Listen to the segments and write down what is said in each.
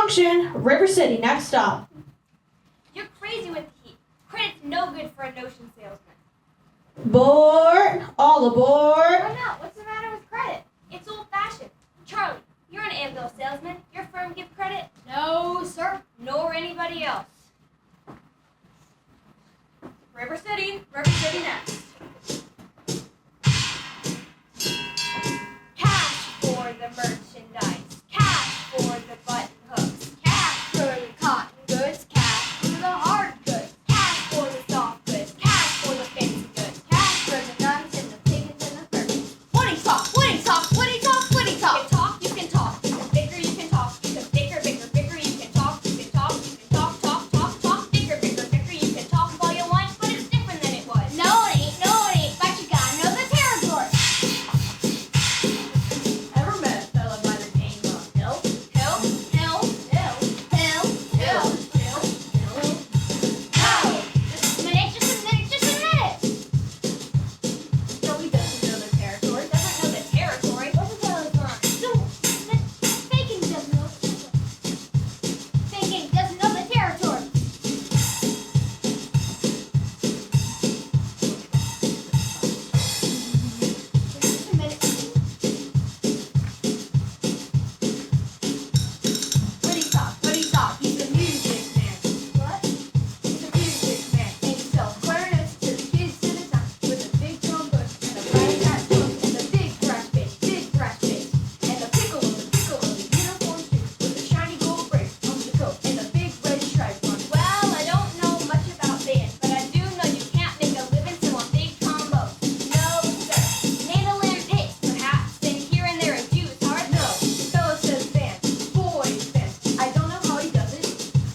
Junction, River City, next stop. You're crazy with the heat. Credit's no good for a notion salesman. Board, all aboard. Why not? What's the matter with credit? It's old-fashioned. Charlie, you're an Amville salesman. Your firm give credit? No, sir. Nor anybody else. River City next. Cash for the merchandise. Cash for the button hooks. Cash for the cotton goods. Cash for the hard goods. Cash for the soft goods. Cash for the fancy goods. Cash for the nuns and the piggins and the furs. Woody talk, woody talk, woody talk, woody talk. You can talk. You can bigger, you can talk. You can bigger, you can talk. You can talk, bigger, you can talk all you want, but it's different than it was. No, it ain't, but you gotta know the territory. Ever met a fella by the name of Hill? Hill. No, just a minute. So he doesn't know the territory. Doesn't know the territory. What's the fellow from? Faking doesn't know the territory. Just a minute. Woody talk. He's a music man. What? He's a music man. And he sells clarinets to the kids in the town with a big trombone and a bright hat book and a big brass bass. And the piccolo, the uniform shoes with a shiny gold brace on the coat and a big red stripe on it. Well, I don't know much about bands, but I do know you can't make a living selling big trombone. No, sir. Mandolin picks, perhaps, and here and there a Jew's heart. No, the fella says band. Boys band. I don't know how he does it,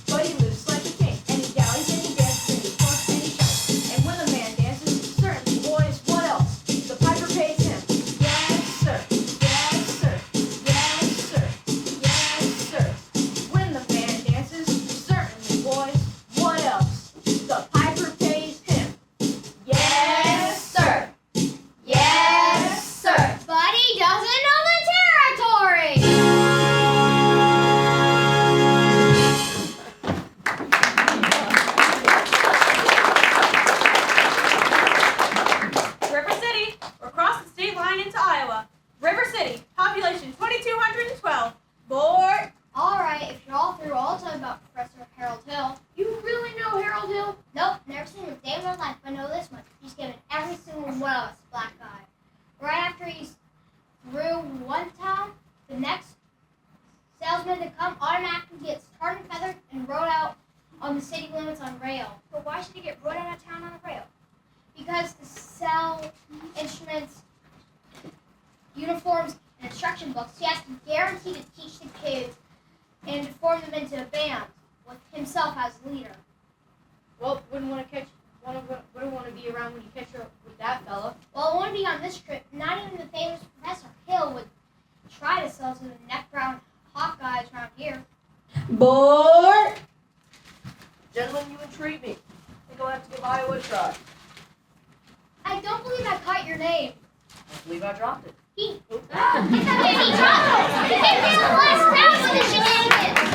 but he lives like a king. And he dallies and he dances and he talks and he shouts. And when a man dances, certainly, boys, what else? The piper pays him. Yes, sir. Yes, sir. Yes, sir. Yes, sir. When the man dances, certainly, boys, what else? The piper pays him. Yes, sir. Yes, sir. But he doesn't know the territory. River City, we're across the state line into Iowa. River City, population 2,212. Board. All right, if you're all through, I'll tell you about Professor Harold Hill. You really know Harold Hill? Nope, never seen him a day in my life, but I know this much. He's given every single one of us a black eye. Right after he's through one town, the next salesman to come automatically gets tarred and feathered and rode out on the city limits on rail. But why should he get run out of town on a rail? Because to sell instruments, uniforms, and instruction books, he has to guarantee to teach the kids and to form them into a band with himself as leader. Well, wouldn't want to be around when you catch her with that fella. Well, it wouldn't be on this trip. Not even the famous Professor Hill would try to sell to the neck-brown Hawkeyes around here. Board. Gentlemen, you intrigue me. I think I'll have to give Iowa a try. I don't believe I caught your name. I believe I dropped it. He dropped it. He came in the last round with the shenanigans.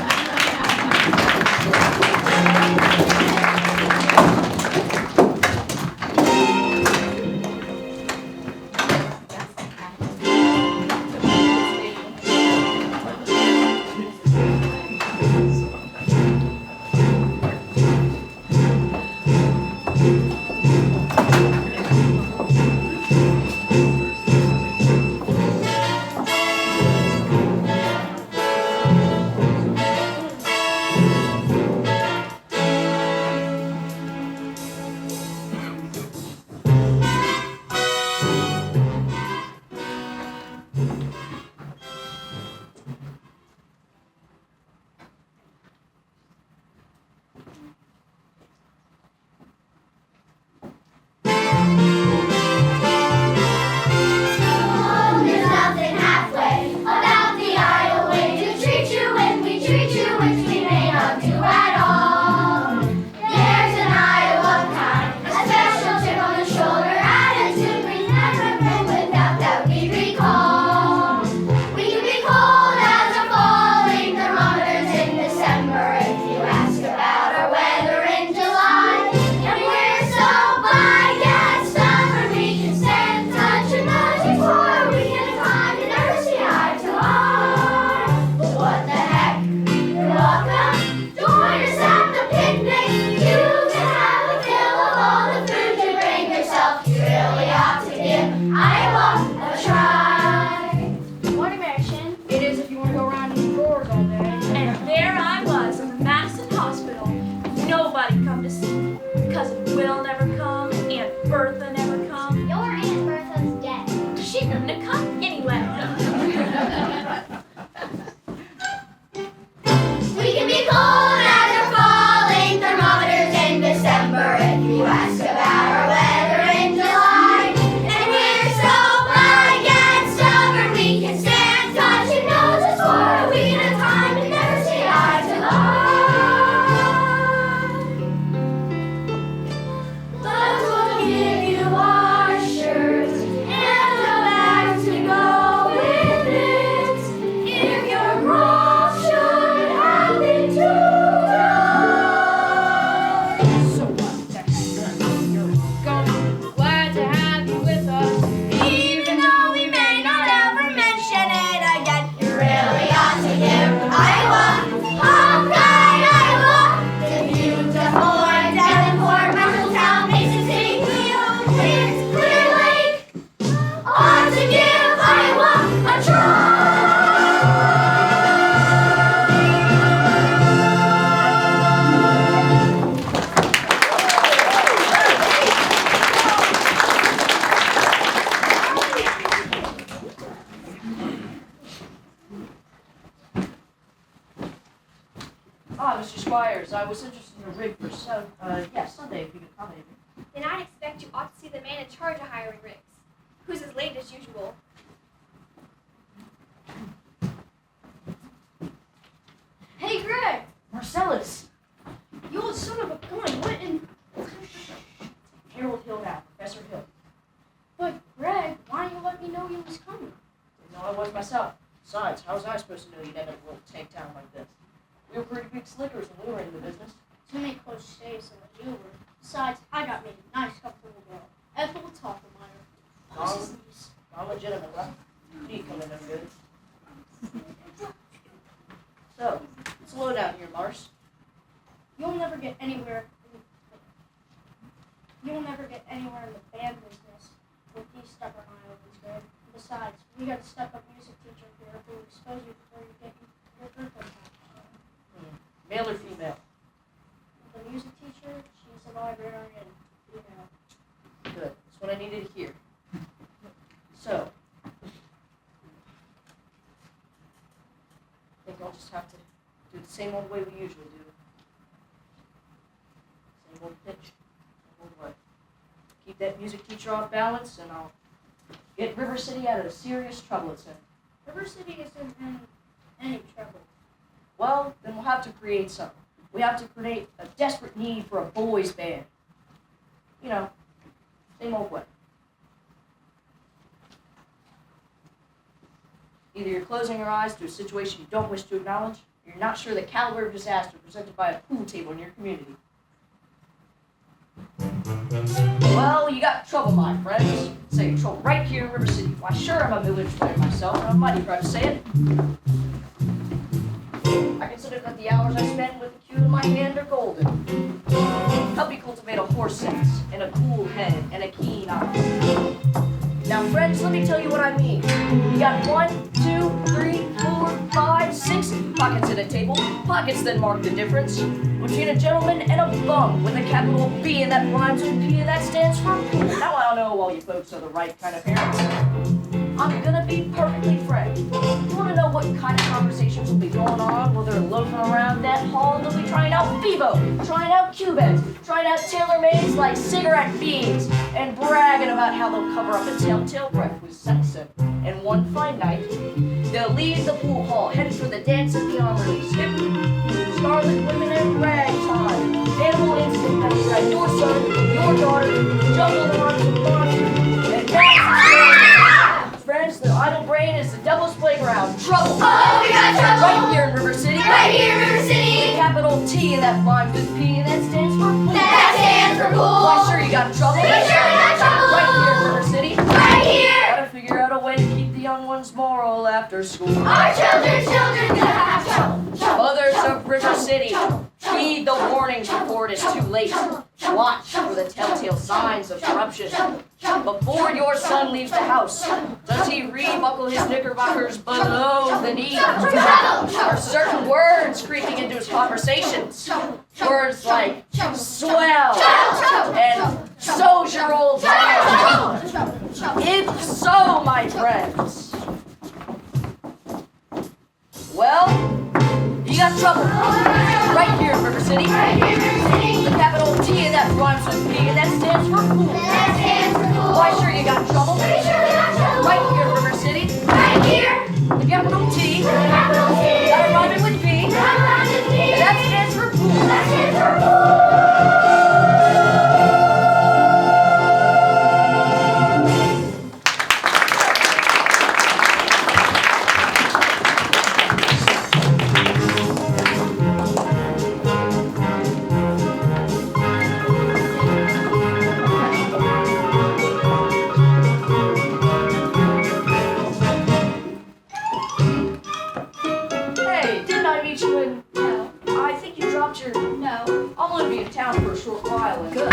Myers. I was interested in a rig for Sunday, if you could accommodate me. Then I'd expect you ought to see the man in charge of hiring rigs, who's as late as usual. Hey, Greg! Marcellus! You old son of a gun! What in... Harold Hill now, Professor Hill. But, Greg, why didn't you let me know you was coming? Didn't know I was myself. Besides, how was I supposed to know you'd end up a little tank town like this? We were pretty big slickers when we were in the business. Too many close shaves than what you were. Besides, I got me a nice, comfortable girl. Ethel Toppermeyer. I'm legitimate, right? You need coming in good. So, it's low down here, Mars. You'll never get anywhere. You'll never get anywhere in the band business with these stubborn Iowans, Greg. Besides, we got a step-up music teacher here who will expose you before you get your birthday party. Male or female? The music teacher, she's a librarian, female. Good. That's what I needed to hear. So, I think I'll just have to do the same old way we usually do. Same old pitch, same old way. Keep that music teacher off balance, and I'll get River City out of the serious trouble it's in. River City isn't in any trouble. Well, then we'll have to create something. We have to create a desperate need for a boys' band. You know, same old way. Either you're closing your eyes to a situation you don't wish to acknowledge, or you're not sure the caliber of disaster presented by a pool table in your community. Well, you got trouble, my friends. Say trouble right here in River City. Why, sure, I'm a village player myself, and I'm mighty proud to say it. I consider that the hours I spend with the cue in my hand are golden. Help me cultivate a horse sense, and a cool head, and a keen eye. Now, friends, let me tell you what I mean. You got 1, 2, 3, 4, 5, 6 pockets in a table, pockets that mark the difference between a gentleman and a bum with a capital B and that rhymes with P and that stands for pool. Now, I don't know all you folks are the right kind of parents. I'm gonna be perfectly frank. You wanna know what kind of conversations will be going on while they're loafing around that hall? They'll be trying out Bebo, trying out Cubeds, trying out tailor-mades like cigarette beads, and bragging about how they'll cover up a telltale breath with Sensen. And one fine night, they'll leave the pool hall, headed for the dance at the armory, skip scarlet women and ragtime, animal instinct that will drag your son, your daughter, jungle arms and monsters, and that's friends, the idle brain is the devil's playground. Trouble! Oh, we got trouble! Right here in River City. Right here, River City! Capital T and that rhymes with P and that stands for pool. That stands for pool! Why, sure, you got trouble. We sure got trouble! Right here in River City. Right here! Gotta figure out a way to keep the young ones moral after school. Our children gonna have trouble! Mothers of River City, heed the warnings before it is too late. Watch for the telltale signs of corruption. Before your son leaves the house, does he rebuckle his knickerbockers below the knee? Are certain words creeping into his conversations? Words like swell and so's your old man. If so, my friends, well, you got trouble. Right here in River City. Right here, River City! The capital T and that rhymes with P and that stands for pool. That stands for pool! Why, sure, you got trouble. We sure got trouble! Right here in River City. Right here! The capital T. The capital T! Got it rhyming with P. That rhymes with P! And that stands for pool. That stands for pool! Hey, didn't I meet you in... No. I think you dropped your... No. I'm gonna be in town for a short while. And... Good.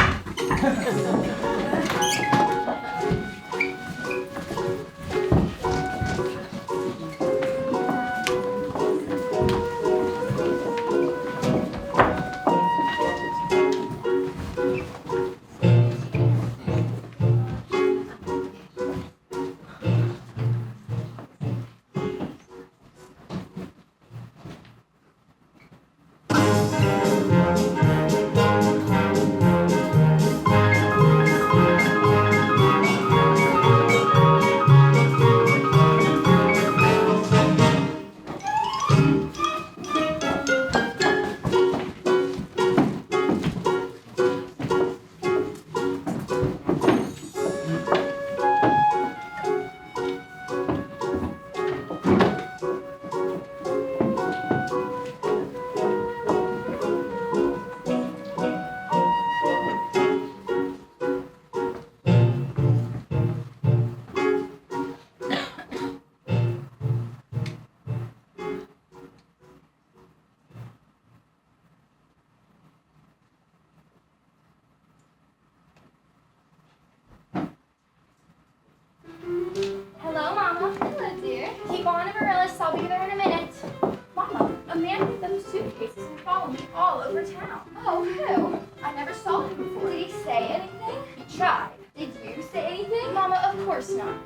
town. Oh, who? I never saw him before. Did he say anything? He tried. Did you say anything? Mama, of course not.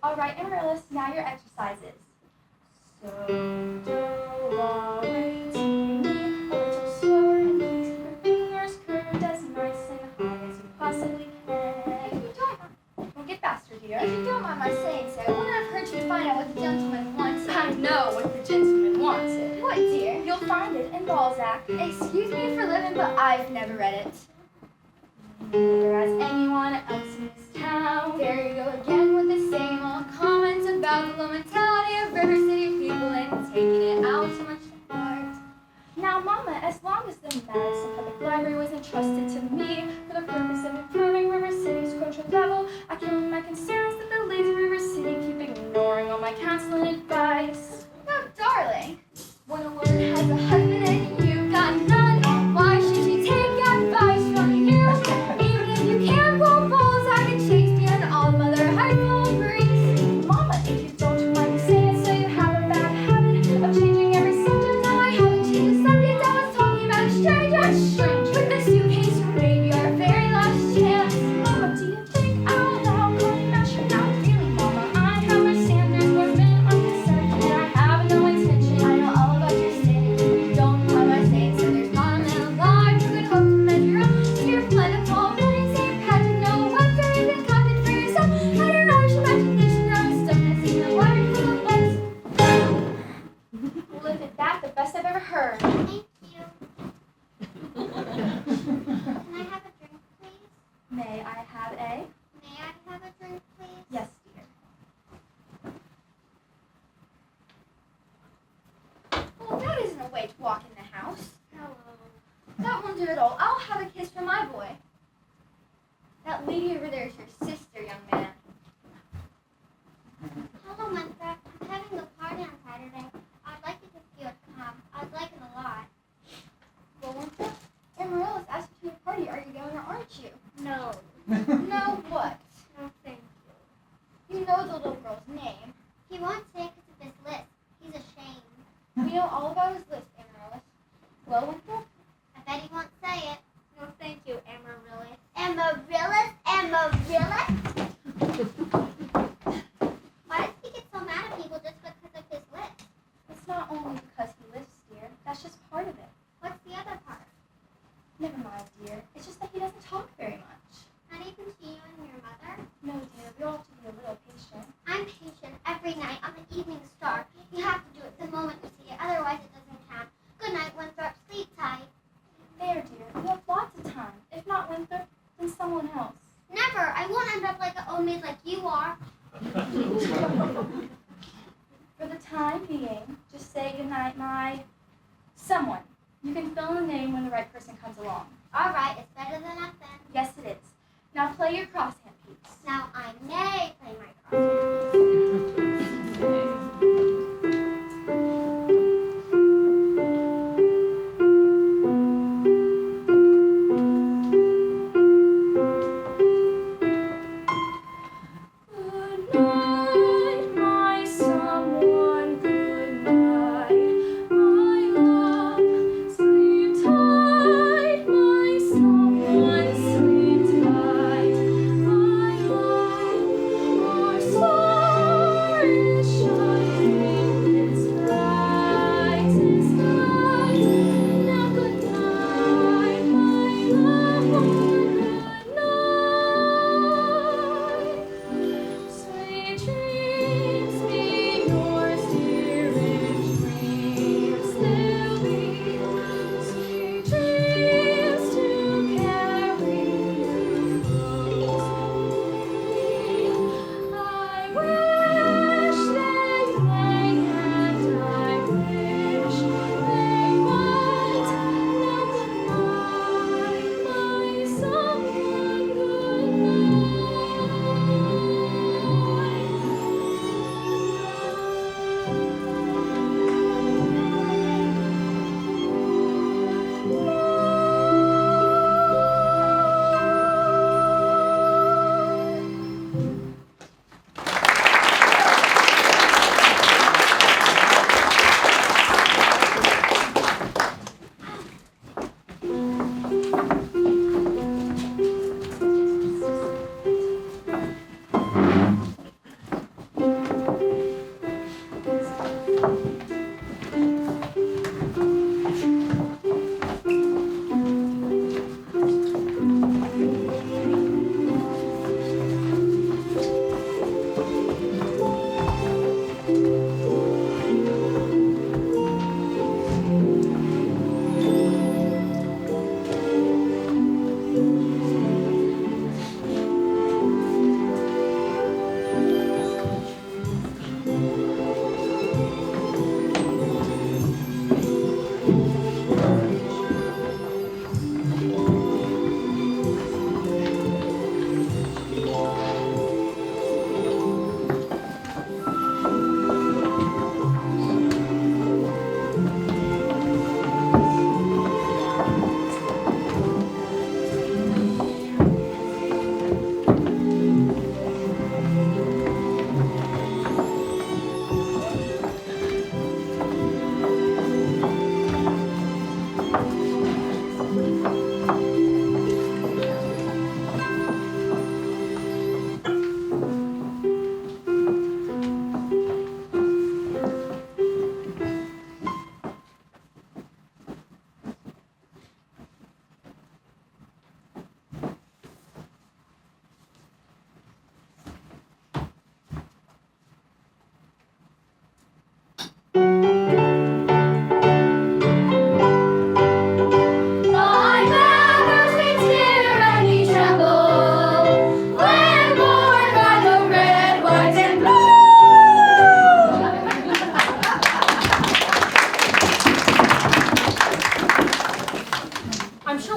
All right, Amaryllis, now your exercises. So, do, la, re, ti, mi, a little slower and please keep your fingers curved as nice and high as you possibly can. If you don't, We'll get faster, dear. if you don't mind my saying so, wouldn't have hurt you to find out what the gentleman wants. I know what the gentleman wants it. What, dear? You'll find it in Balzac. Excuse me for living, but I've never read it. Neither has anyone else in this town. There you go again with the same old comments about the low mentality of River City people and taking it out so much to heart. Now, Mama, as long as the Madison Public Library was entrusted to me for the purpose of improving River City's cultural level, I can only my concerns that the lazy River City keep ignoring all my counsel and advice. No, darling. When a woman has a husband and you got none, why should she take advice from you? Even if you can't pull balls, I can Shakespeare and all the other high school Greeks. Mama, if you don't mind me saying so, you have a bad habit of changing every sentence. Now I haven't changed the subject, I was talking about a stranger. With the suitcase, you may be our very last chance. Mama, do you think I'll allow calling mash? Not really, Mama. I have my standards where men are concerned, and I have no intention. I know all about your sin. You don't mind my saying so. There's not a man alive who could hope to measure up to your plentiful wedding. St. Patrick, no one there you can come in for yourself. And your Irish imagination around the stone has seen the water full of books. Well, isn't that the best I've ever heard? Thank you. Can I have a drink, please? May I have a? May I have a drink, please? Yes, dear. Well, that isn't a way to walk in the house. Hello. That won't do at all. I'll have a kiss from my boy. That lady over there is your sister, young man. Hello, Winthrop. I'm having a party on Saturday. I'd like you to feel come. I'd like it a lot. Well, Winthrop, Amaryllis asked you to a party. Are you going or aren't you? No. No what? No, thank you. You know the little girl's name. He won't say it because of his list. He's ashamed. We know all about his list, Amaryllis. Well, Winthrop? I bet he won't say it. No, thank you, Amaryllis. Amaryllis? Amaryllis? Why does he get so mad at people just because of his list? It's not only because he lives, dear. That's just part of it. What's the other part? Never mind, dear. It's just that he doesn't talk very much. Not even to you and your mother? No, dear. We all have to be a little patient. I'm patient every night on the Evening Star. You have to do it the moment you see it, otherwise it doesn't count. Good night, Winthrop. Sleep tight. There, dear. We have lots of time. If not Winthrop, then someone else. Never. I won't end up like an old maid like you are. For the time being, just say goodnight, my someone. You can fill in the name when the right person comes along. All right, it's better than nothing. Yes, it is. Now play your crosshand piece. Now I may play my crossword. Good night, my someone. Good night, my love. Sleep tight, my someone. Sleep tight, my love. Our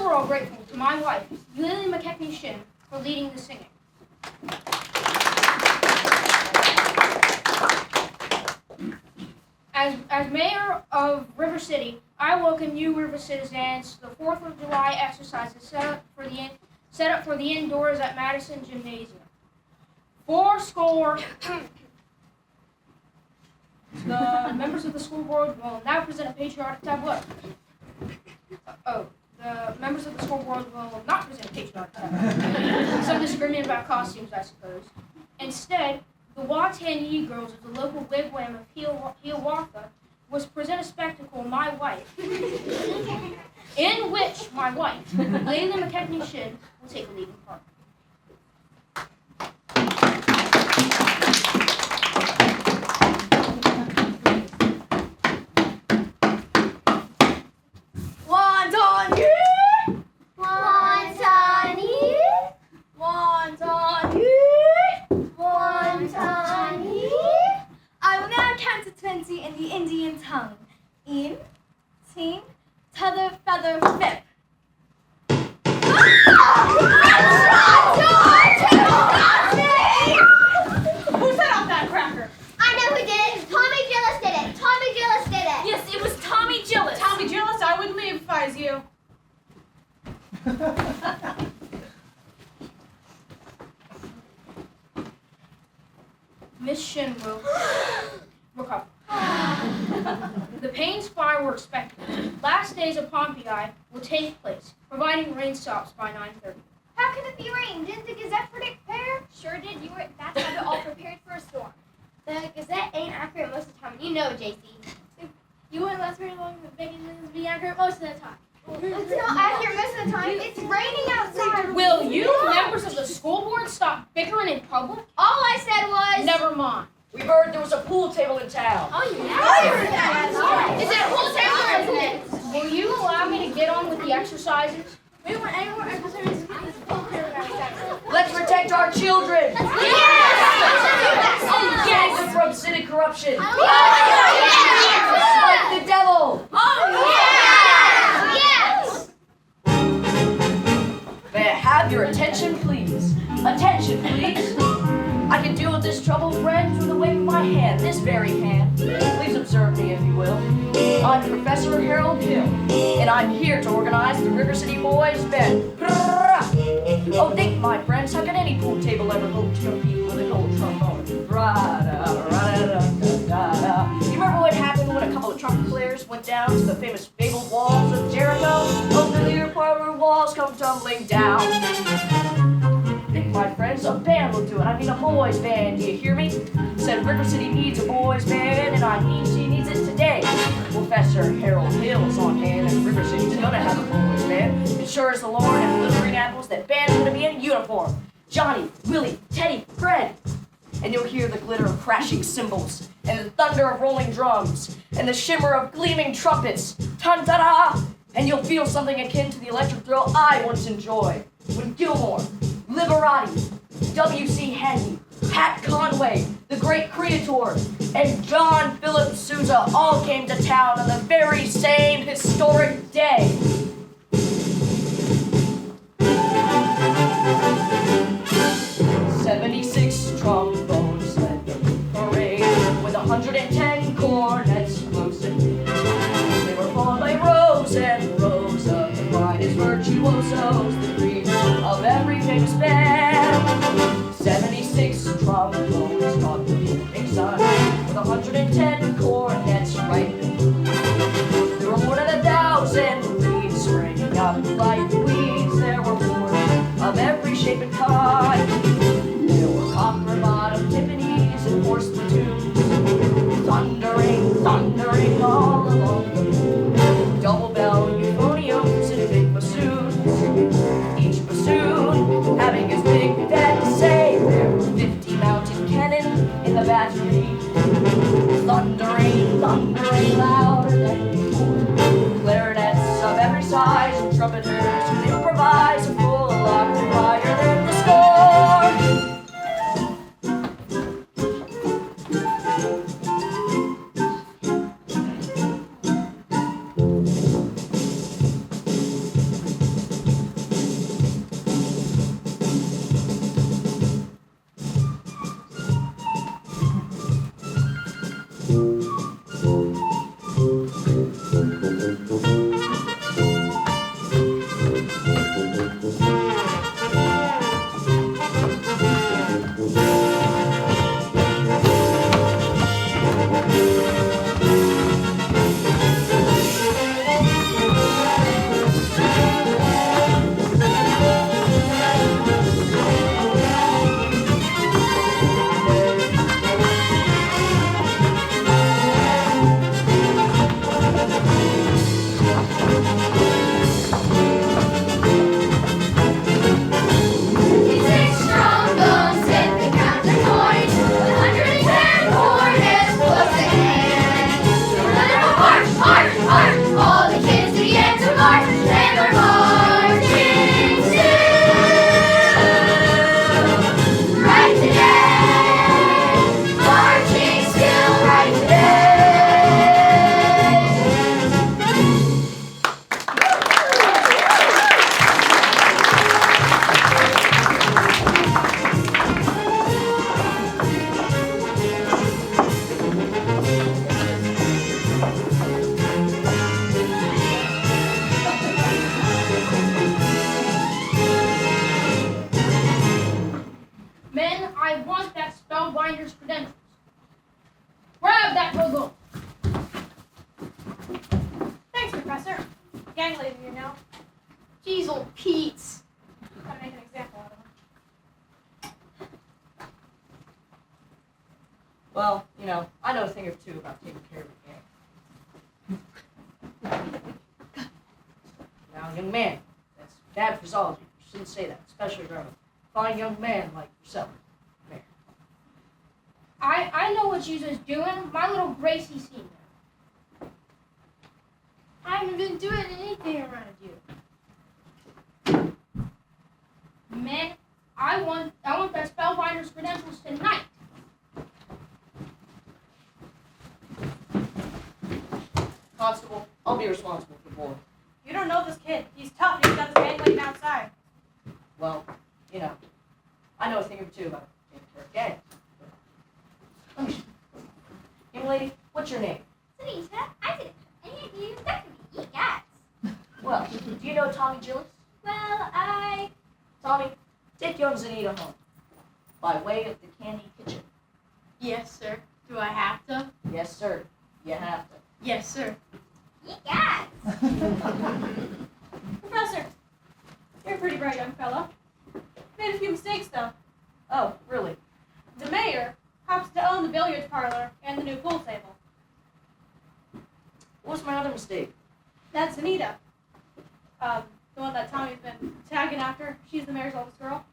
we're all grateful to my wife, Lily McKechnie Shin, for leading the singing. As mayor of River City, I welcome you, River citizens, to the 4th of July exercises set up for the indoors at Madison Gymnasium. The members of the school board will now present a patriotic tableau. The members of the school board will not present a patriotic tableau. Some disagreement about costumes, I suppose. Instead, the Watanyee girls of the local wigwam of Hiawatha was present a spectacle, My Wife, in which my wife, Layla McKechnie Shin, will take a leading part. I will now count to 20 in the Indian tongue. In, teen, t'other, feather, flip. Who set off that cracker? I know who did it. Tommy Gillis did it. Tommy Gillis did it. Yes, it was Tommy Gillis. Tommy Gillis, I wouldn't leave if I was you. Miss Shin will recover. The Payne's fireworks spectacle, last days of Pompeii, will take place, providing rain stops by 9:30. How could it be rain? Didn't the Gazette predict fair? Sure did. That's how they're all prepared for a storm. The Gazette ain't accurate most of the time. You know, JC. You wouldn't last very long to make it be accurate most of the time. It's not accurate most of the time. It's raining outside. Will you, members of the school board, stop bickering in public? All I said was. Never mind. We heard there was a pool table in town. Oh, yeah. Is it a whole town or isn't it? Will you allow me to get on with the exercises? We don't want any more exercises to get this whole paragraph set. Let's protect our children. Yes! Keep them from city corruption. Yes! Like the devil. Yes! May I have your attention, please? Attention, please. I can deal with this trouble, friends, with a wave of my hand, this very hand. Please observe me, if you will. I'm Professor Harold Hill, and I'm here to organize the River City Boys Band. Oh, think, my friends, how can any pool table ever hope to compete with an old trombone? You remember what happened when a couple of trumpet players went down to the famous fabled walls of Jericho? Oh, the dear poor walls come tumbling down. Think, my friends, a band will do it. I mean a boys band, do you hear me? Said River City needs a boys band, and she needs it today. Professor Harold Hill's on hand, and River City's gonna have a boys band. And sure as the Lord and Little Green Apples, that band's gonna be in uniform. Johnny, Willie, Teddy, Fred. And you'll hear the glitter of crashing cymbals, and the thunder of rolling drums, and the shimmer of gleaming trumpets. Tan-ta-da! And you'll feel something akin to the electric thrill I once enjoyed when Gilmore, Liberati, W.C. Handy, Pat Conway, the great Creator, and John Philip Sousa all came to town on the very same historic day. "76 trombones led the parade with 110 cornets close at hand. They were followed by rows and rows of the finest virtuosos, the cream of every famous band. 76 trombones caught the morning sun with 110 cornets right. There were more than 1,000 leads springing up like weeds. There were horns of every shape and kind. There were copper-bottom timpanis and horse platoons, thundering, thundering all along the moon. Double bell euphoniums and big bassoons, each bassoon having his big bed to say. There were 50 mounted cannon in the battery, thunder Men, I want that spellbinder's credentials. Grab that bogle. Thanks, Professor. Gang leader, you know. Diesel Pete's. Gotta make an example out of him. Well, you know, I know a thing or two about taking care of a gang. Now, young man, that's bad physiology. You shouldn't say that, especially around a fine young man like yourself. Mayor. I know what you just doing. My little Gracie senior. I haven't been doing anything around you. Men, I want that spellbinder's credentials tonight. Constable, I'll be responsible for the boy. You don't know this kid. He's tough and he's got his gang waiting outside. Well, you know, I know a thing or two about taking care of gangs. Let me see. Young lady, what's your name? Sunita, I didn't have any idea that could be cats. Well, do you know Tommy Gillis? Well, Tommy, take young Zanita home. By way of the candy kitchen. Yes, sir. Do I have to? Yes, sir. You have to. Yes, sir. cats. Professor, you're a pretty bright young fellow. Made a few mistakes, though. Oh, really? The mayor happens to own the billiards parlor and the new pool table. What was my other mistake? That's Anita. The one that Tommy's been tagging after. She's the mayor's oldest girl.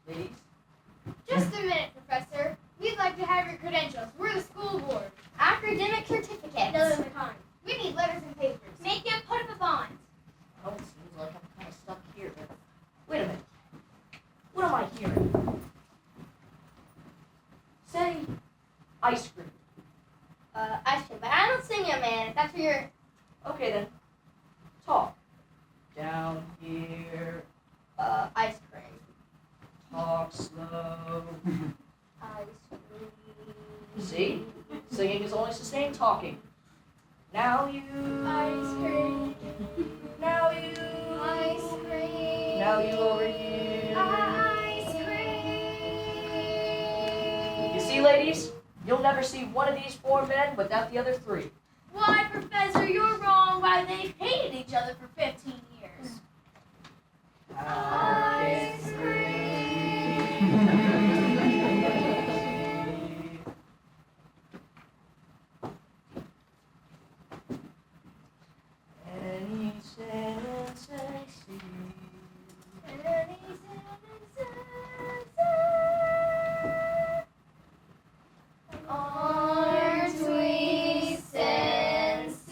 Ladies? Just a minute, Professor. We'd like to have your credentials. We're the school board. Academic certificates. None of the kind. We need letters and papers. Make them put up a bond. Oh, it seems like I'm kind of stuck here. Wait a minute. What am I hearing? Say, ice cream. Ice cream. But I don't sing, young man. That's for your... Okay then. Talk. Down here. ice cream. Talk slow. Ice cream. See? Singing is only sustained talking. Now you. Ice cream. Now you. Ice cream. Now you over here. Ice cream. You see, ladies? You'll never see one of these four men without the other three. Why, Professor, you're wrong. Why, they've hated each other for 15 years. Ice Any sentence I see. Aren't we sincerely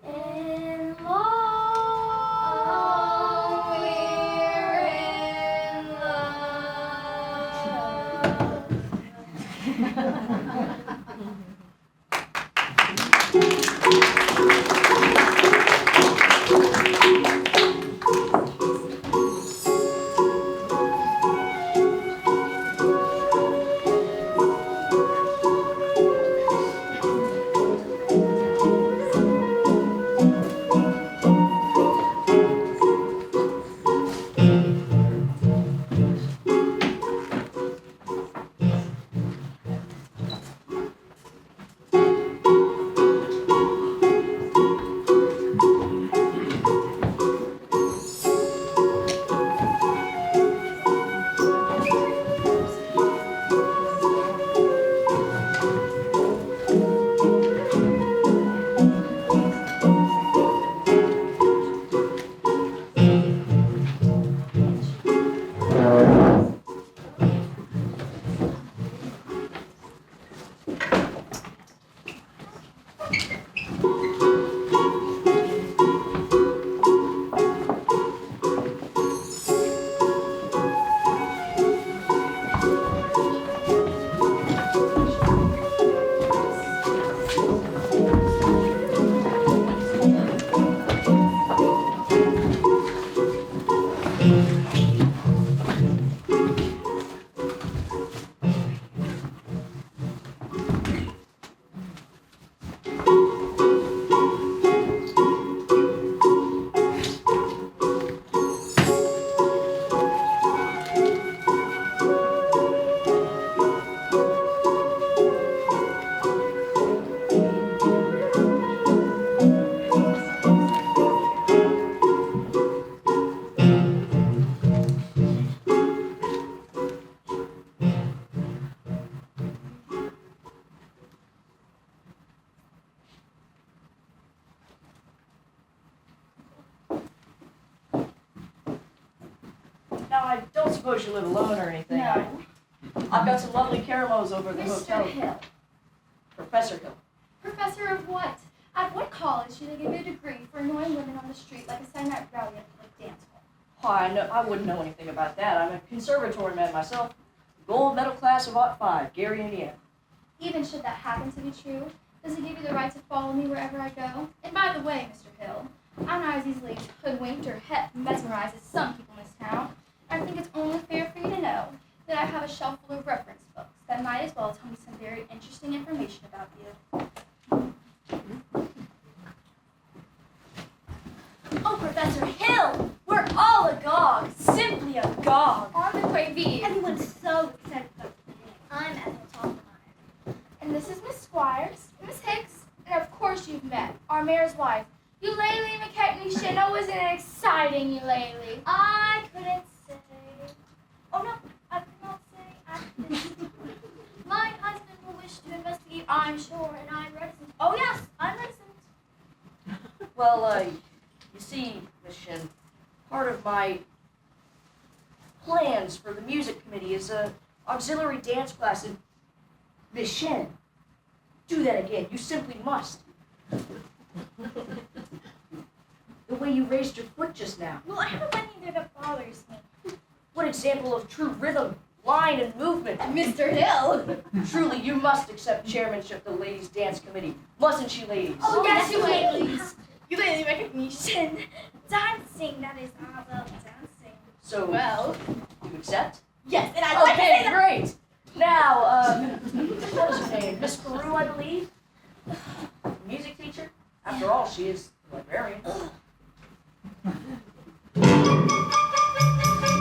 in love? Now, I don't suppose you live alone or anything. No. I've got some lovely caramels over at the Mr. hotel. Hill. Professor Hill. Professor of what? At what college do they give you a degree for annoying women on the street like a Saturday night rally at a public dance hall? Why, I wouldn't know anything about that. I'm a conservatory man myself. Gold medal class of '05, Gary, Indiana. Even should that happen to be true, does it give you the right to follow me wherever I go? And by the way, Mr. Hill, I'm not as easily hoodwinked or mesmerized as some people in this town. I think it's only fair for you to know that I have a shelf full of reference books that might as well tell me some very interesting information about you. Oh, Professor Hill! We're all agog. Simply agog. On the gravy. Everyone's so excited about the thing. I'm Ethel Topmeyer. And this is Miss Squires, Miss Hicks, and of course you've met our mayor's wife, Eulalie McKechnie Shinno. Isn't it exciting, Eulalie? I couldn't say. Oh no, I could not say activist. My husband will wish to investigate, I'm sure, and I'm reticent. Oh yes, I'm reticent. Well, you see, Miss Shin, part of my plans for the music committee is a auxiliary dance class. And Miss Shin, do that again. You simply must. The way you raised your foot just now. Well, I haven't done either that bothers me. What example of true rhythm, line, and movement. Mr. Hill. Truly, you must accept chairmanship of the ladies' dance committee. Mustn't she, ladies? Oh, yes, you ladies. Eulalie recognition. Dancing, that is our dancing. So, Well, you accept? Yes, and I like to say Okay, that. great. Now, what was her name? Miss Peru, I believe? Music teacher? After all, she is the librarian.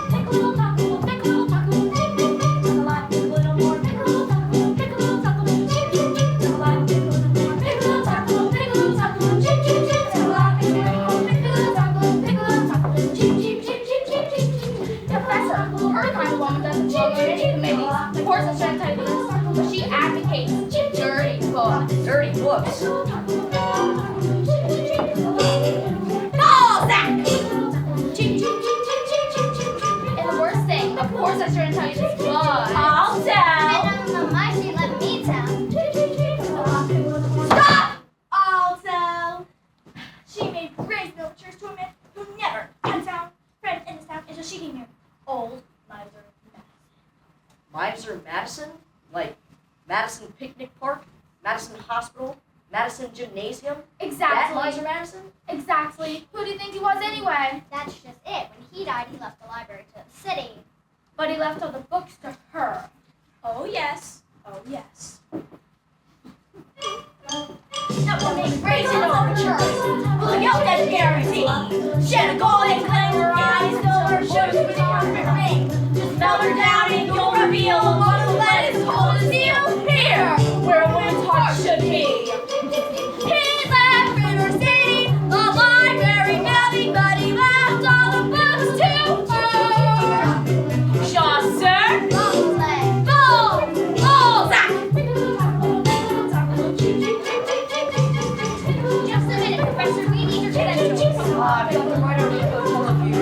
Pick a little taco, pick a little taco, chip, chip, chip, pick a lot, pick a little more, pick a little taco, pick a little taco, chip, chip, chip, pick a lot, pick a little more, pick a little taco, pick a little taco, chip, chip, chip, pick a lot, pick a little more, pick a little taco, pick a little taco, chip, chip, chip, chip, chip, chip, chip. Professor, her kind of woman doesn't belong on any committees. Of course, I'm trying to tell you this, but she advocates dirty books. Dirty books. Balzac! And the worst thing, of course, I'm trying to tell you this, but I'll tell. My seat, let me tell. Stop! I'll tell. She made raised overtures to a man who never had found friends in this town until she came here. Old miser. Miser Madison? Like Madison Picnic Park, Madison Hospital, Madison Gymnasium. That Exactly. Miser Madison? Exactly. Who do you think he was anyway? That's just it. When he died, he left the library to the city. But he left all the books to her. Oh yes. Oh yes. Now we'll make raisin overtures. We'll yell that guarantee. Shed a golden claim her eyes, fill her shoes with perfect ring. Just melt her down and you'll reveal what the lead is cold as steel. Here, where a woman's heart should be. He left River City, the library building, but he left all the books to her. Chaucer, Play. Balzac. Just a minute, Professor. We need your credentials. I've got them right over the hotel of you.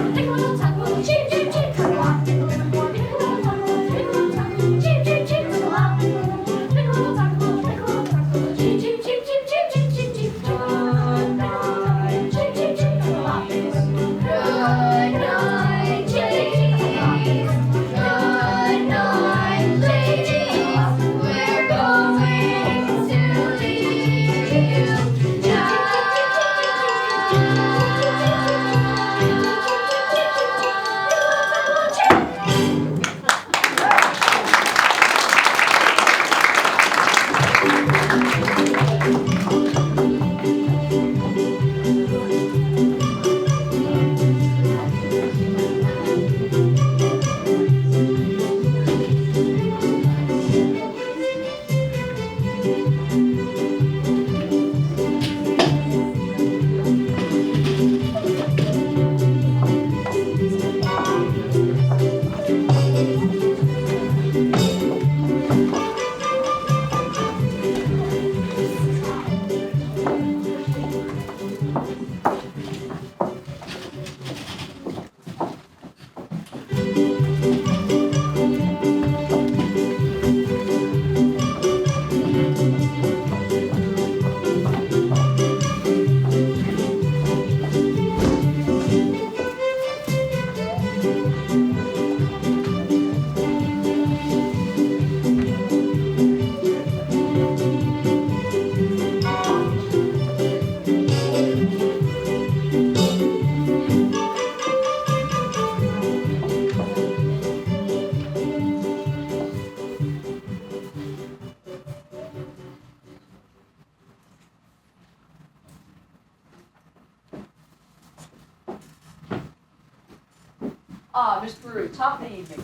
Ah, Miss Brew, top of the evening.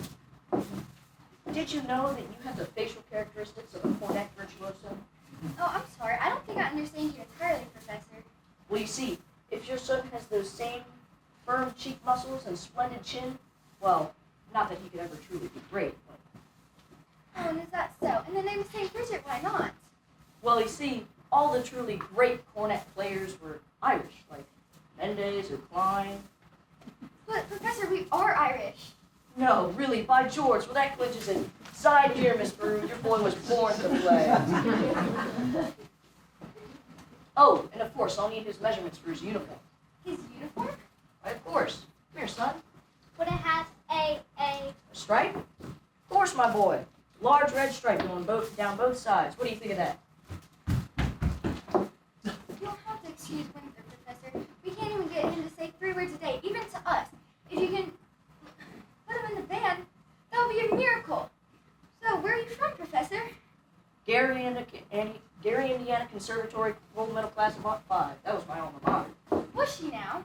Did you know that you have the facial characteristics of a cornet virtuoso? Oh, I'm sorry. I don't think I understand you entirely, Professor. Well, you see, if your son has those same firm cheek muscles and splendid chin, well, not that he could ever truly be great, but, Oh, and is that so? In the name of St. Bridget, why not? well, you see, all the truly great cornet players were Irish, like Mendes or Klein. But, Professor, we are Irish. No, really, by George, well, that clinches it. Side here, Miss Brew, your boy was born to play. Oh, and of course, I'll need his measurements for his uniform. His uniform? Why, of course. Come here, son. Would it have a A stripe? Of course, my boy. Large red stripe down both sides. What do you think of that? You'll have to excuse Winter, Professor. We can't even get him to say 3 words a day, even to us. If you can put him in the band, that'll be a miracle. So, where are you from, Professor? Gary, Indiana Conservatory Gold Medal Class of 5. That was my alma mater. Was she now?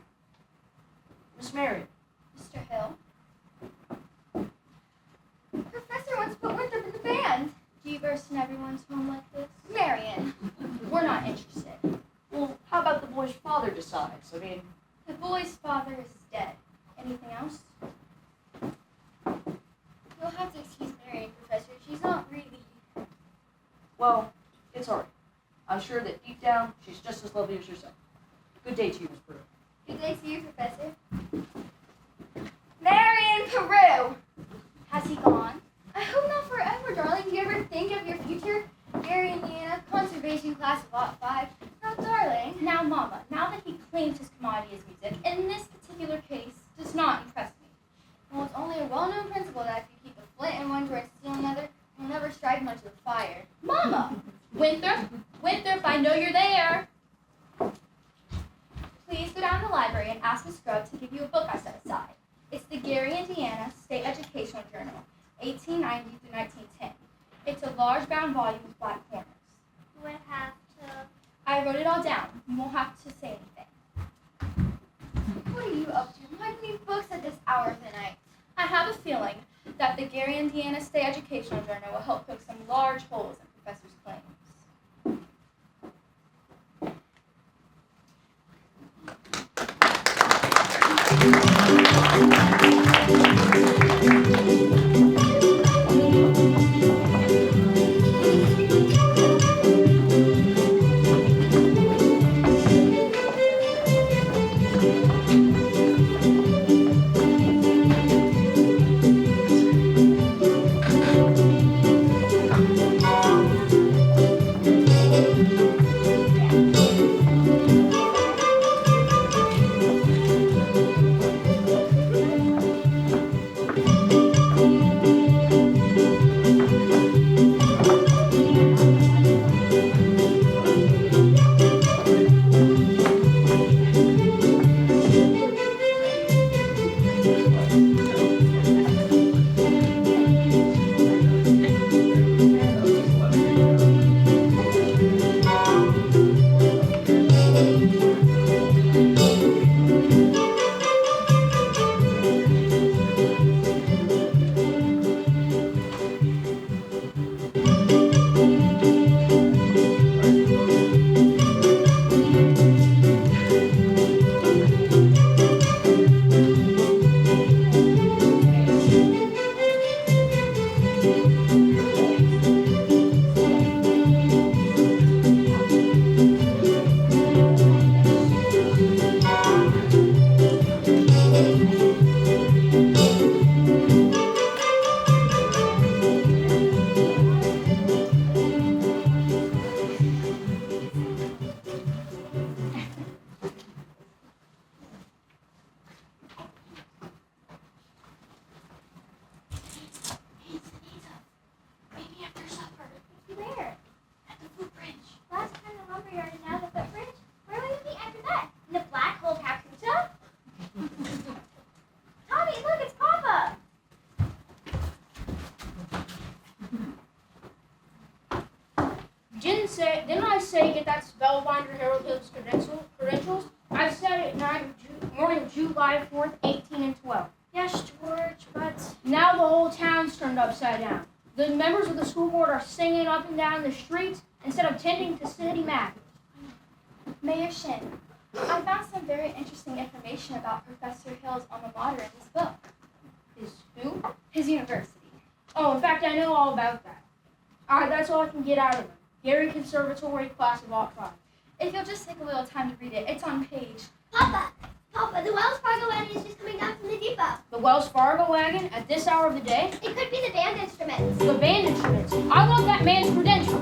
Miss Marion. Mr. Hill? Professor wants to put Winthrop in the band. Do you burst in everyone's home like this? Marion, we're not interested. Well, how about the boy's father decides? I mean, The boy's father is dead. Anything else? You'll have to excuse Marion, Professor. She's not really... well, it's all right. I'm sure that deep down, she's just as lovely as yourself. Good day to you, Miss Brew. Good day to you, Professor. Marion Peru! Has he gone? I hope not forever, darling. Do you ever think of your future? Gary, Indiana, conservation class of Lot 5. Now, darling. Now, Mama, now that he claims his commodity is music, in this particular case, does not impress me. Well, it's only a well-known principle that if you keep a flint in one drawer and steel in another, you'll never strike much of the fire. Mama! Winthrop, I know you're there. Please go down to the library and ask Miss Scrub to give you a book I set aside. It's the Gary, Indiana State Educational Journal, 1890 through 1910. It's a large bound volume with black corners. Do I have to? I wrote it all down. You won't have to say anything. What are you up to? Why do you need books at this hour of the night? I have a feeling that the Gary, Indiana State Educational Journal will help poke some large holes in Professor's claims. Where? At the footbridge. Last time the lumberyard and now the footbridge? Where will you be after that? In the black hole Calcutta? Tommy, look, it's Papa! Didn't I say get that spellbinder Harold Hill's credentials? I said it morning of July 4th, 18 and 12. Yes, George, but... Now the whole town's turned upside down. The members of the school board are singing up and down the streets instead of tending to city matters. Mayor Shin, I found some very interesting information about Professor Hill's alma mater in this book. His who? His university. Oh, in fact, I know all about that. That's all I can get out of him. Gary Conservatory, class of Alt 5. If you'll just take a little time to read it, it's on page. Papa, the Wells Fargo wagon is just coming down from the depot. The Wells Fargo wagon at this hour of the day? It could be the band instruments. The band instruments. I want that man's credentials.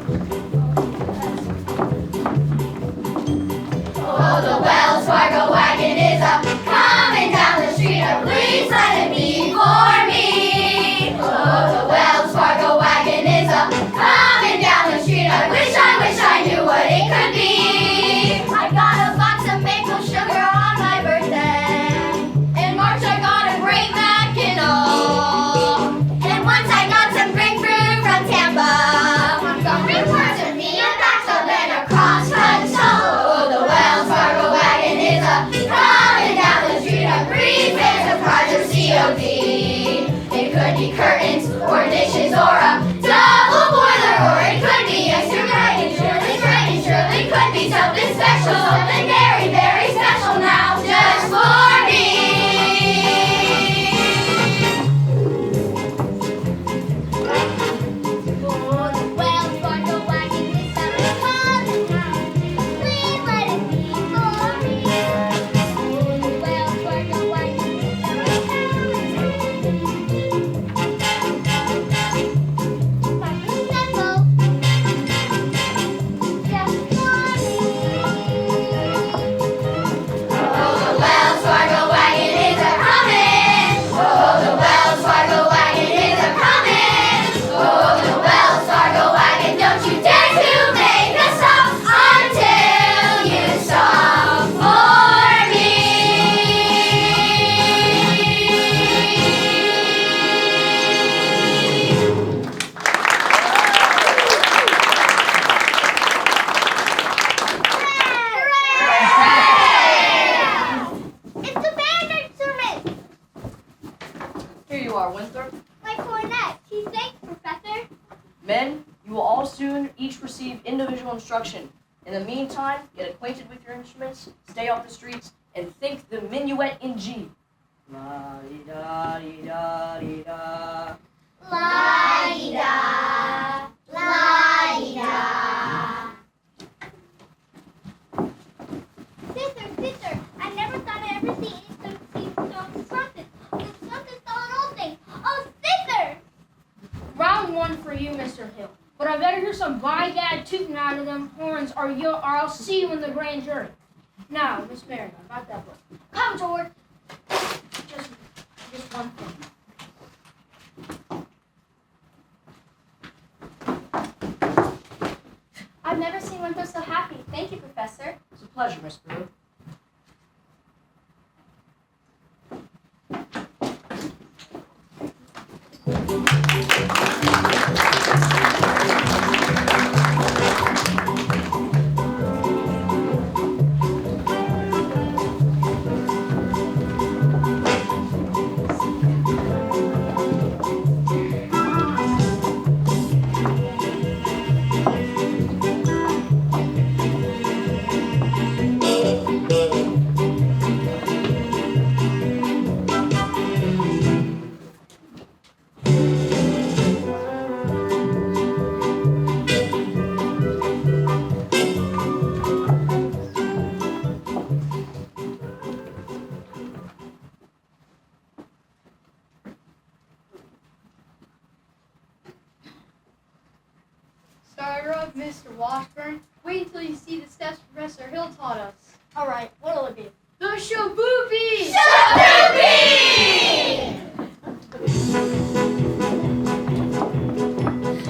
Oh, the Wells Fargo wagon is up, coming down the street. Please let it be for me. Oh, the Wells Fargo wagon is up, coming down the street. I wish I knew what it could be. I got a box of maple sugar on my birthday. In March I got a great Mackinac. And once I got some grapefruit Men, you will all soon each receive individual instruction. In the meantime, get acquainted with your instruments, stay off the streets, and think the minuet in G. La-di-da-di-da-di-da. La-di-da, la-di-da. Sister, I never thought I'd ever see anything so disruptive. Disruptive on all things. Oh, sister! Round one for you, Mr. Hill. But I better hear some by gad tooting out of them horns, or I'll see you in the grand jury. Now, Miss Marion, about that book. Come, George. Just one thing. I've never seen Winthrop so happy. Thank you, Professor. It's a pleasure, Miss Brew. Starter up, Mr. Washburn. Wait until you see the steps Professor Hill taught us. All right, what'll it be? The Shaboopy!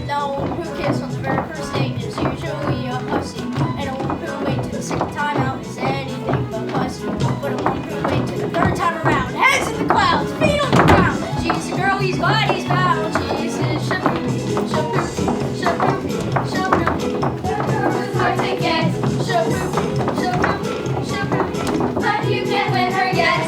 The one who kissed on the very first date is usually a hussy, and the one who waits to the second time out is anything but pussy. But the one who waits to the third time around, heads in the clouds, feet on the ground. She's a girl, he's glad he's found. She's his shaboopy, shaboopy, shaboopy, shaboopy. It's hard to get shaboopy, shaboopy, shaboopy, but you can't win her yet.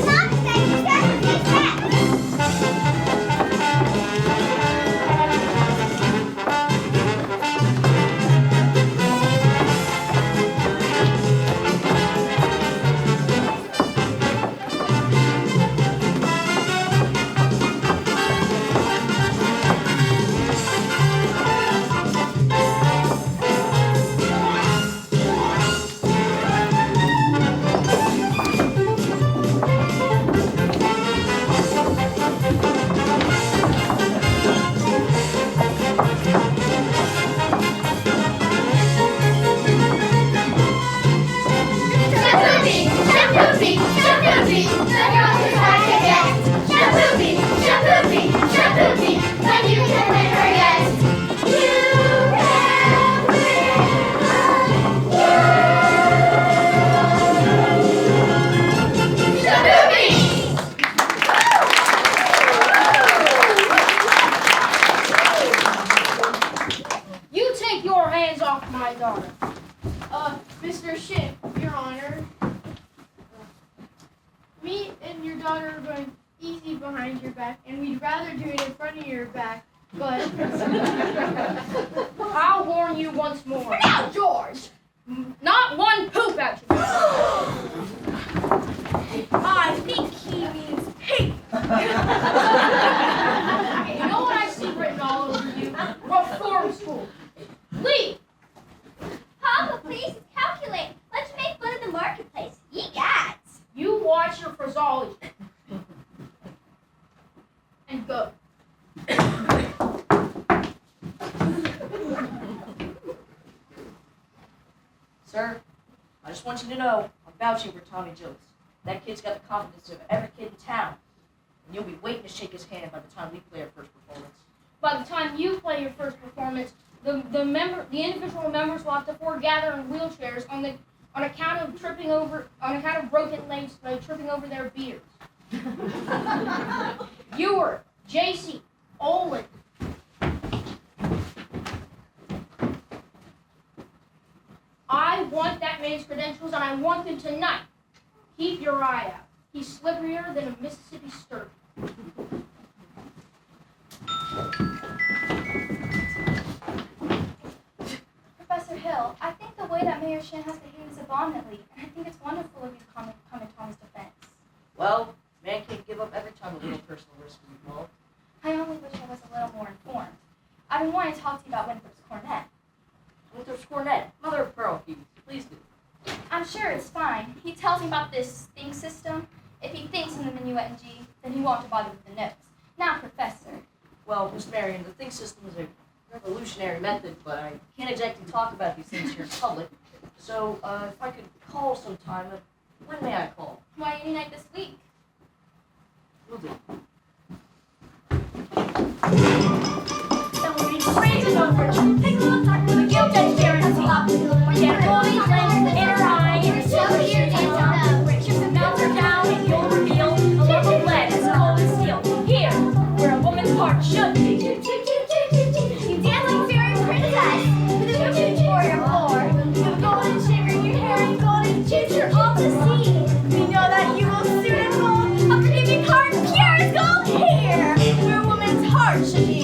You take your hands off my daughter. Mr. Schiff, Your Honor. Me and your daughter are going easy behind your back, and we'd rather do it in front of your back, but... I'll warn you once more. Now, George! Not one poop at you. I think he means pig. You know what I see written all over you? Reform school. Leave. Papa, please calculate. Let's make fun of the marketplace. Ye gods. You watch your phraseology. And go. Sir, I just want you to know I'm vouching for Tommy Jones. That kid's got the confidence of every kid in town. And you'll be waiting to shake his hand by the time we play our first performance. By the time you play your first performance, the individual members will have to foregather in wheelchairs on account of broken legs by tripping over their beards. Ewer, JC, Olin. I want that man's credentials, and I want them tonight. Keep your eye out. He's slipperier than a Mississippi sturgeon. Still, I think the way that Mayor Shin has behaved is abominably, and I think it's wonderful of you to come in Tommy's defense. Well, man can't give up every time a little personal risk is involved. I only wish I was a little more informed. I've been wanting to talk to you about Winthrop's cornet. Winthrop's cornet, mother of pearl, please do. I'm sure it's fine. He tells me about this think system. If he thinks in the minuet in G, then he won't have to bother with the notes. Now, Professor. Well, Miss Marion, the think system is a revolutionary method, but I can't exactly talk about these things here in public. So, if I could call sometime, when may I call? Why any night this week? Will do. Raisin over, take a little talk with a guilt edge guarantee. She had a golden lens in her eye, and her silver ears and up. She the melts her down, and you'll reveal a love of lead as cold as steel. Here, where a woman's heart should be. You dance like fairy princess with a choo-choo for your floor. You have a golden shimmer in your hair and golden juice, you're all to see. We know that you will soon unfold a forgiving heart, pure as gold here, where a woman's heart should be.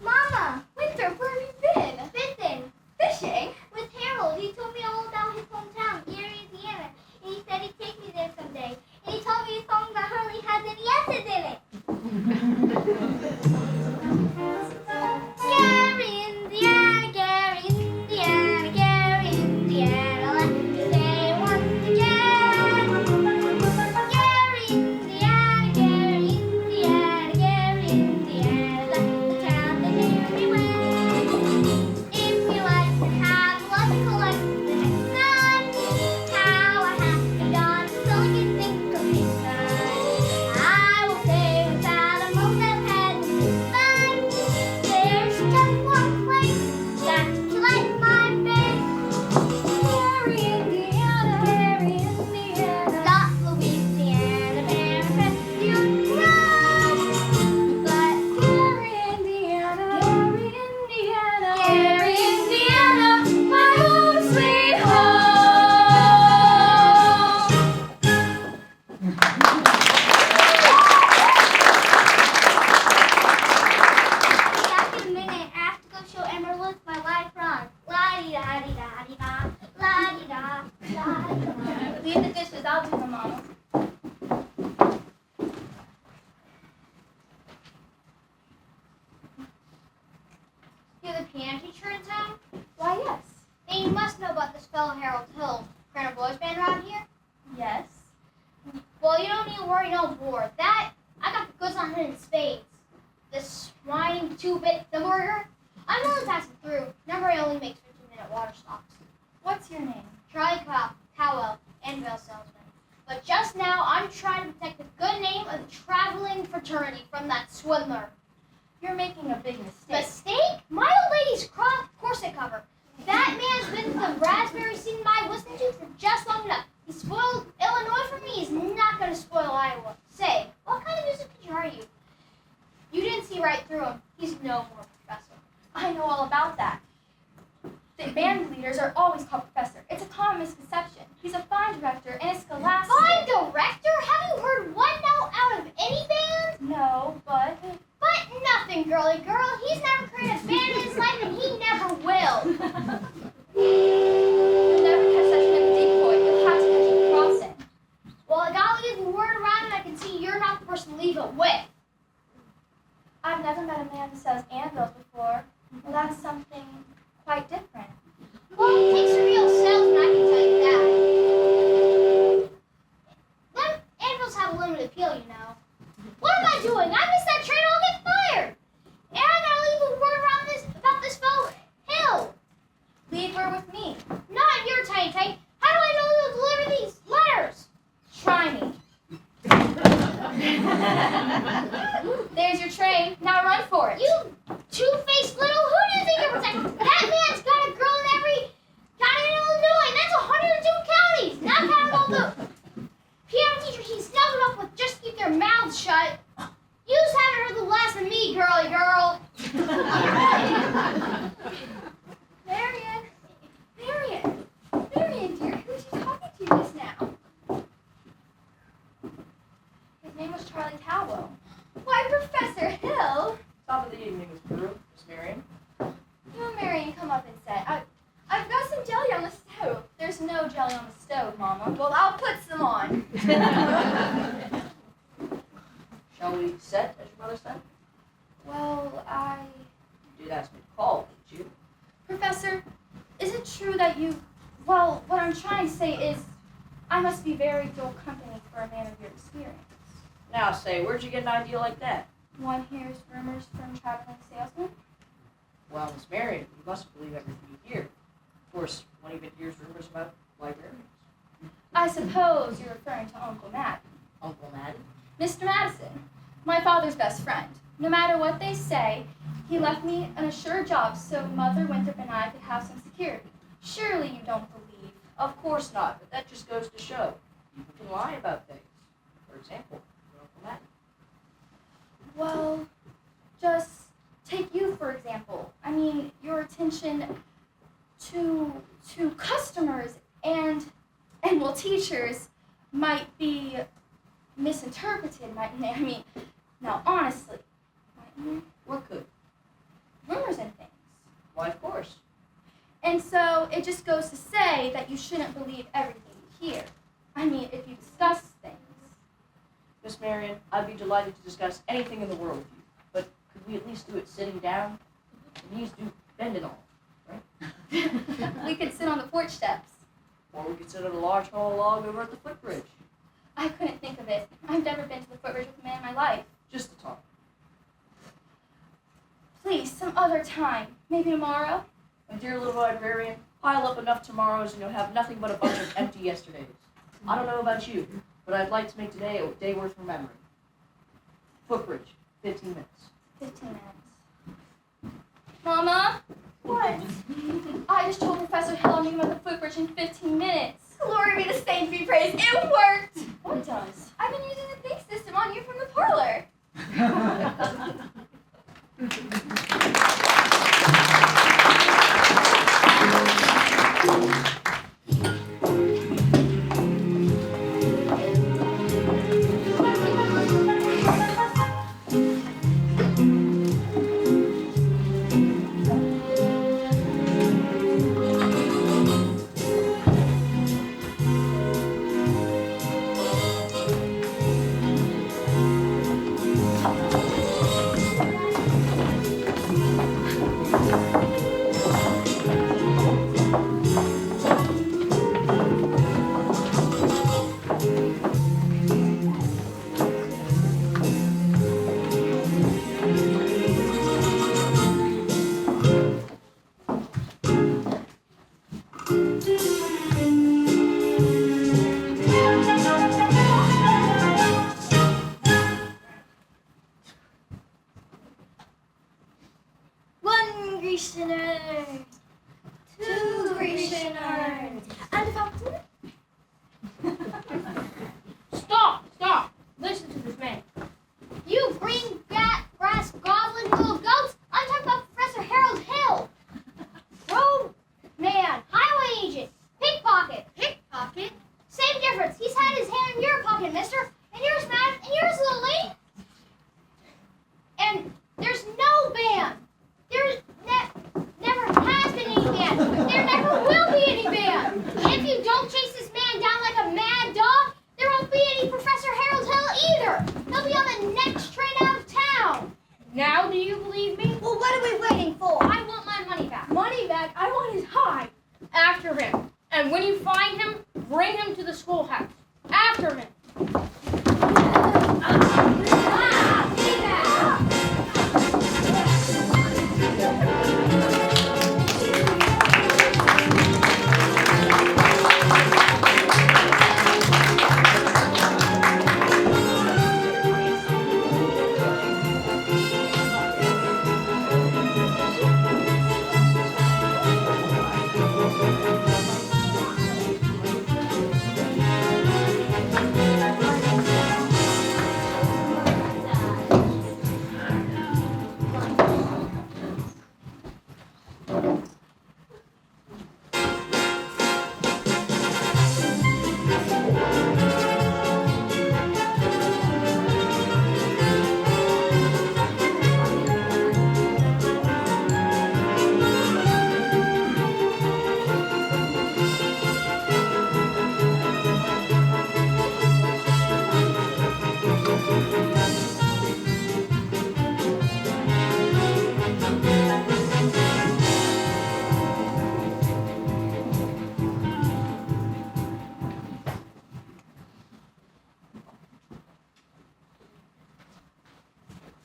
Mama, Winthrop, where have you been? Fishing. Fishing? With Harold. He told me all about his hometown, Gary, Indiana. And he said he'd take me there someday. And he told me a song that hardly has any S's in it. Gary, Indiana, Gary, Indiana, Gary, Indiana. Let me say it once again. Gary, Indiana, Gary, Indiana, Gary, Indiana. The town that near me went. If you like to have a love collection next time, how I have to gone so you can think of his son. I will say without a moment hesitation, there's just one place that's like my face. Gary, Indiana, Gary, Indiana. Not Louisiana, Memphis, you know. But Gary, Indiana, Gary, Indiana, Gary, Indiana, my home sweet home. Back in a minute, I have to go show Emerald my live run. La-di-da-di-da-di-da, la-di-da-da-di-da. Leave the dishes, I'll do them, Mama. You're the piano teacher in town? Why, yes. Then you must know about this fellow Harold Hill, Colonel Boys Band around here. Yes. Well, you don't need to worry no more. That, I got the goods on him in spades. The swine 2-bit burger. I'm only passing through. Number only makes 15-minute water stops. What's your name? Charlie Cowell, Anvil salesman. But just now, I'm trying to protect the good name of the traveling fraternity from that swindler. You're making a big mistake. Mistake? My old lady's corset cover. That man's been to the raspberry scene I've listened to for just long enough. He spoiled Illinois for me. He's not going to spoil Iowa. Say, what kind of music teacher are you? You didn't see right through him. He's no more professor. I know all about that. The band leaders are always called professor. It's a common misconception. He's a fine director and is scholastic. Fine director? Have you heard one note out of any band? No, but But nothing, girly girl. He's never created a band in his life, and he never will. you'll never catch such an empty decoy. You'll have to catch him crossing. Well, I gotta leave the word around, and I can see you're not the person to leave it with. I've never met a man who sells anvils before. Well, that's something quite different. Well, it takes a real salesman, I can tell you that. Them anvils have a limited appeal, you know. What am I doing? I missed that train, I'll get fired. And I gotta leave a word around about this fellow Hill. Leave her with me. Not in your tiny tank. How do I know you'll deliver these letters? Try me. There's your train. Now run for it. You two-faced little who do you think you're protecting? That man's got a girl in every county in Illinois, and that's 102 counties. Not counting all the piano teachers he snuggled up with just to keep their mouths shut. You just haven't heard the last of me, girly girl. Marion. Marion. Marion, dear, who was you talking to just now? His name was Charlie Talwell. Why, Professor Hill. Top of the evening, Miss Peru, Miss Marion. You and Marion come up and say, I've got some jelly on the stove. There's no jelly on the stove, Mama. Well, I'll put some on. Shall we set, as your mother said? Well, You did ask me to call, didn't you? Professor, is it true that well, what I'm trying to say is, I must be very dull company for a man of your experience. Now, say, where'd you get an idea like that? One hears rumors from traveling salesmen. Well, Miss Marion, you mustn't believe everything you hear. Of course, one even hears rumors about librarians. I suppose you're referring to Uncle Matt. Uncle Madden? Mr. Madison, my father's best friend. No matter what they say, he left me an assured job so Mother Winthrop and I could have some security. Surely you don't believe. Of course not, but that just goes to show. People can lie about things. For example, your Uncle Madden. Well, just take you for example. I mean, your attention to customers and well, teachers might be misinterpreted. I mean, now honestly, mightn't there? What could? Rumors and things. Why, of course. And so it just goes to say that you shouldn't believe everything you hear. I mean, if you discuss things. Miss Marion, I'd be delighted to discuss anything in the world with you, but could we at least do it sitting down? The knees do bend and all, right? We could sit on the porch steps. Or we could sit at a large hollow log over at the footbridge, I couldn't think of it. I've never been to the footbridge with a man in my life. just to talk. Please, some other time. Maybe tomorrow? My dear little librarian, pile up enough tomorrows and you'll have nothing but a bunch of empty yesterdays. I don't know about you, but I'd like to make today a day worth remembering. Footbridge, 15 minutes. 15 minutes. Mama? What? I just told Professor Hill I'm meeting him at the footbridge in 15 minutes. Glory be to saints be praised. It worked! What does? I've been using the think system on you from the parlor. One Grecian earned, 2 Grecian earned, and a fountain. Stop! Listen to this man. You green brass goblin little goats! I'm talking about Professor Harold believe me? Well, what are we waiting for? I want my money back. Money back. I want his hide. After him. And when you find him, bring him to the schoolhouse. After him.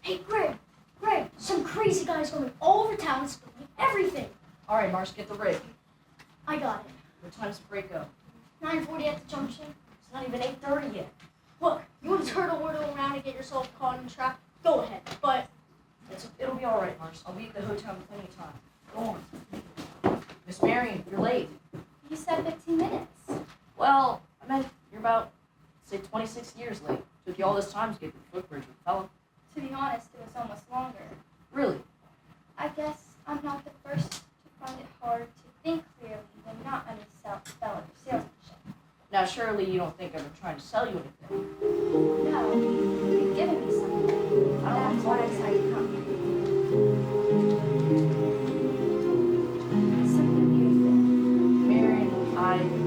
Hey, Greg. Greg, some crazy guy's going all over town stealing everything. All right, Marsh, get the rig. I got it. What time's the break up? 9:40 at the junction. It's not even 8:30 yet. Look, you want to turtle wordle around and get yourself caught in a trap? Go ahead. But It'll be all right, Marsh. I'll be at the hotel in plenty of time. Go on. Miss Marion, you're late. You said 15 minutes. Well, I meant you're about, say, 26 years late. Took you all this time to get to the footbridge with the fella. To be honest, it was almost longer. Really? I guess I'm not the first to find it hard to think clearly when not under the spell of your salesmanship. Now, surely you don't think I've been trying to sell you anything. No, you've given me something. I don't That's why I decided to come here. Something beautiful. Marion, I...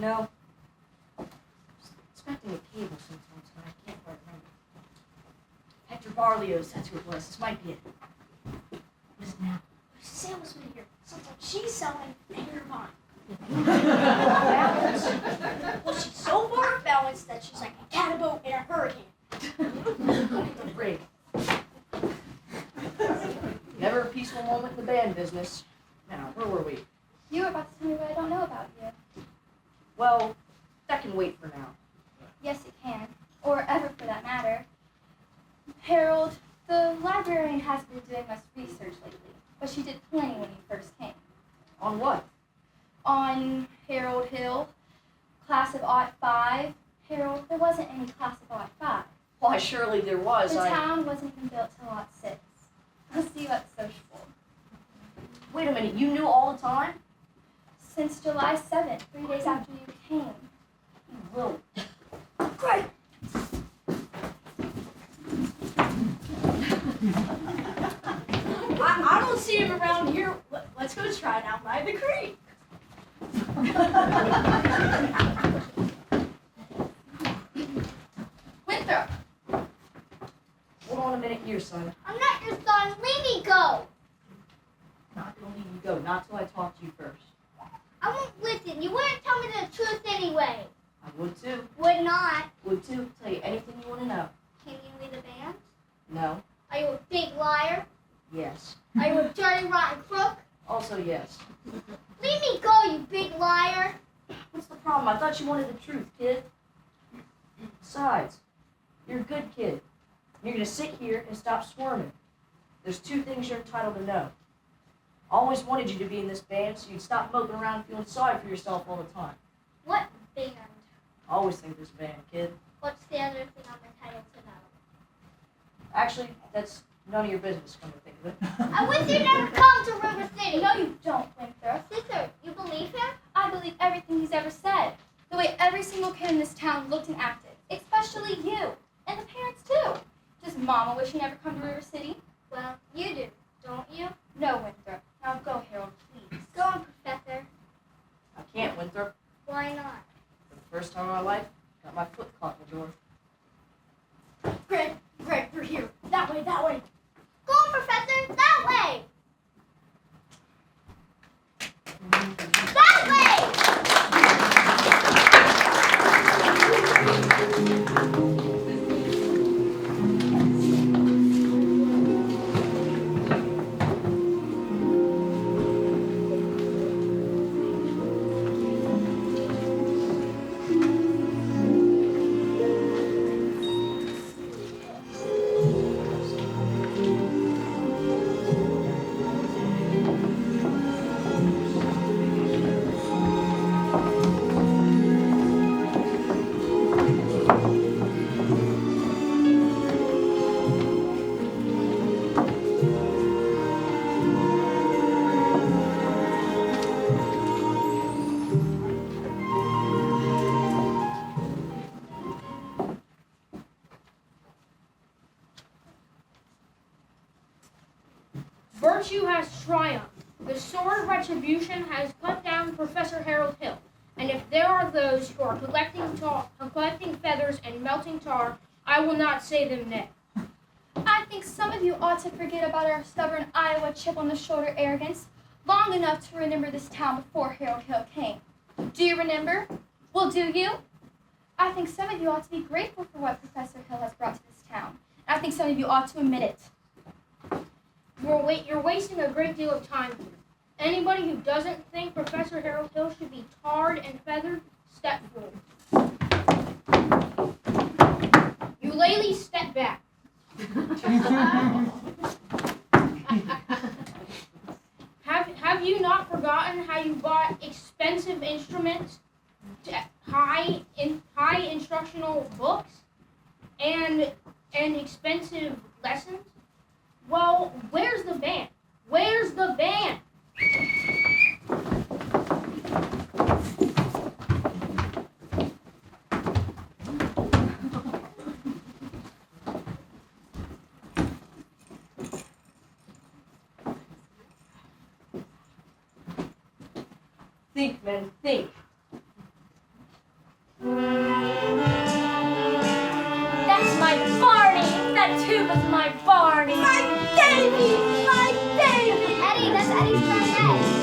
No. Expecting a cable sometimes, but I can't quite remember. Hector Barrios, that's who it was. This might be it. What is it now? Salesman here. Sounds like she's selling air vine. Well, she's so far balanced that she's like a catboat in a hurricane. Great. Never a peaceful moment in the band business. Now, where were we? You were about to tell me what I don't know about you. Well, that can wait for now. Yes, it can. Or ever for that matter. Harold, the librarian hasn't been doing much research lately, but she did plenty when you first came. On what? On Harold Hill, class of Ought 5. Harold, there wasn't any class of Ought 5. Why, surely there was. The town wasn't even built till Ought 6. Let's see what's sociable. Wait a minute, you knew all the time? Since July 7th, 3 days after you came. You will. Great. I don't see him around here. Let's go try it out by the creek. Winthrop! Hold on a minute here, son. I'm not your son. Leave me go. Not gonna leave you go, not till I talk to you first. I won't listen. You wouldn't tell me the truth anyway. I would too. Would not. Would too. Tell you anything you want to know. Can you lead a band? No. Are you a big liar? Yes. Are you a dirty, rotten crook? Also yes. Leave me go, you big liar. What's the problem? I thought you wanted the truth, kid. Besides, you're a good kid. You're gonna sit here and stop squirming. There's two things you're entitled to know. I always wanted you to be in this band so you'd stop moping around feeling sorry for yourself all the time. What band? I always think there's a band, kid. What's the other thing I'm entitled to know? Actually, that's none of your business, come to think of it. I wish you'd never come to River City. No, you don't, Winthrop. Sister, you believe him? I believe everything he's ever said. The way every single kid in this town looked and acted. Especially you. And the parents, too. Does Mama wish he never come to River City? Well, you do, don't you? No, Winthrop. Now go, Harold, please. Go on, Professor. I can't, Winthrop. Why not? For the first time in my life, got my foot caught in the door. Greg, through here. That way, that way. Go on, Professor, that way. That way! Virtue has triumphed. The sword of retribution has cut down Professor Harold Hill. And if there are those who are collecting feathers and melting tar, I will not say them nay. I think some of you ought to forget about our stubborn Iowa chip on the shoulder arrogance long enough to remember this town before Harold Hill came. Do you remember? Well, do you? I think some of you ought to be grateful for what Professor Hill has brought to this town. I think some of you ought to admit it. You're wasting a great deal of time here. Anybody who doesn't think Professor Harold Hill should be tarred and feathered, step forward. You ladies, step back. Have you not forgotten how you bought expensive instruments, high instructional books, and expensive lessons? Well, where's the band? Where's the band? Think, men, think. baby, my baby. Eddie, that's Eddie's clarinet.